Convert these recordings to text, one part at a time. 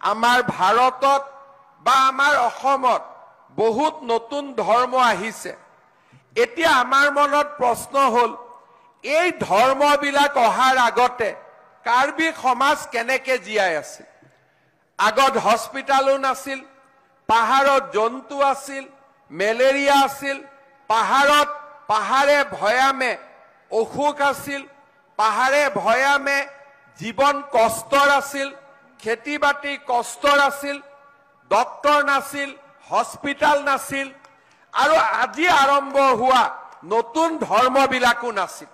আমাৰ ভাৰতত বা আমাৰ অসমত বহুত নতুন ধৰ্ম আহিছে। এতিয়া আমাৰ মনত প্ৰশ্ন হ'ল, এই ধৰ্মবিলাক অহাৰ আগতে কাৰ্বি সমাজ কেনেকে জীয়াই আছিল? আগত হস্পিটালো নাছিল, পাহাৰত জন্তু আছিল, মেলেৰিয়া আছিল, পাহাৰে ভৈয়ামে অসুখ আছিল, পাহাৰে ভৈয়ামে জীৱন কষ্টৰ আছিল, খেতি বাতি কষ্টৰ আছিল, ডক্টৰ নাছিল, হস্পিটাল নাছিল, আৰু আজি আৰম্ভ হোৱা নতুন ধৰ্মবিলাকো নাছিল।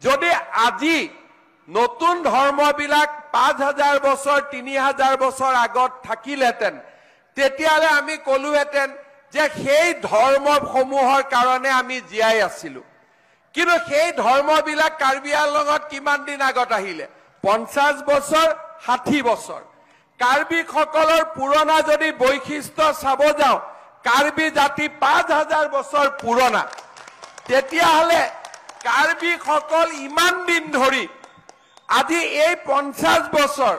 যদি আজি নতুন ধৰ্মবিলাক ৫,০০০ বছৰ ৩,০০০ বছৰ আগত থাকিলেহেঁতেন, তেতিয়াহ'লে আমি ক'লোহেঁতেন যে সেই ধৰ্মসমূহৰ কাৰণে আমি জীয়াই আছিলোঁ। কিন্তু সেই ধৰ্মবিলাক কাৰ্বি আংলঙত কিমান দিন আগত আহিলে? ৫০ বছৰ ৬০ বছৰ। কাৰ্বিসকলৰ পুৰণা যদি বৈশিষ্ট্য চাব যাওঁ, কাৰ্বি জাতি ৫,০০০ বছৰ পুৰণা। তেতিয়াহ'লে কাৰ্বিসকল ইমান দিন ধৰি আজি এই ৫০ বছৰ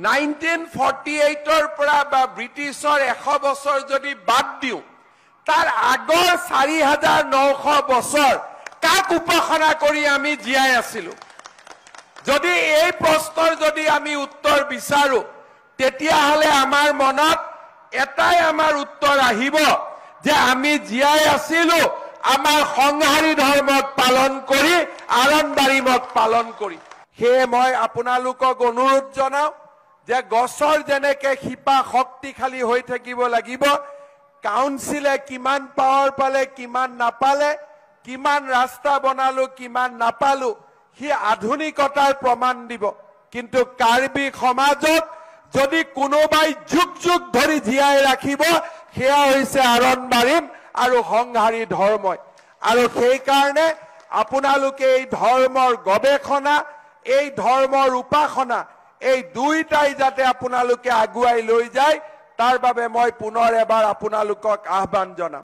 1948ৰ পৰা বা ব্ৰিটিছৰ ১০০ বছৰ যদি বাদ দিওঁ, তাৰ আগৰ ৪,৯০০ বছৰ কাক উপাসনা কৰি আমি জীয়াই আছিলোঁ? যদি এই প্ৰশ্নৰ যদি আমি উত্তৰ বিচাৰো, তেতিয়াহ'লে আমাৰ মনত এটাই আমাৰ উত্তৰ আহিব যে আমি জীয়াই আছিলোঁ আমাৰ সংহাৰী ধৰ্মক পালন কৰি, আৰণ-বাৰী মত পালন কৰি। সেয়ে মই আপোনালোকক অনুৰোধ জনাওঁ যে গছৰ যেনেকে শিপা শক্তিশালী হৈ থাকিব লাগিব, কাউন্সিলে কিমান পাৱাৰ পালে, কিমান নাপালে, কিমান ৰাস্তা বনালো, কিমান নাপালো, সি আধুনিকতাৰ প্ৰমাণ দিব। কিন্তু কাৰ্বি সমাজক যদি কোনোবাই যুগ যুগ ধৰি জীয়াই ৰাখিব, সেয়া হৈছে আৰণ-বাৰীম আৰু সংহাৰী ধৰ্মই। আৰু সেইকাৰণে আপোনালোকে এই ধৰ্মৰ গৱেষণা, এই ধৰ্মৰ উপাসনা, এই দুইটাই যাতে আপোনালোকে আগুৱাই লৈ যায়, তাৰ বাবে মই পুনৰ এবাৰ আপোনালোকক আহ্বান জনাম।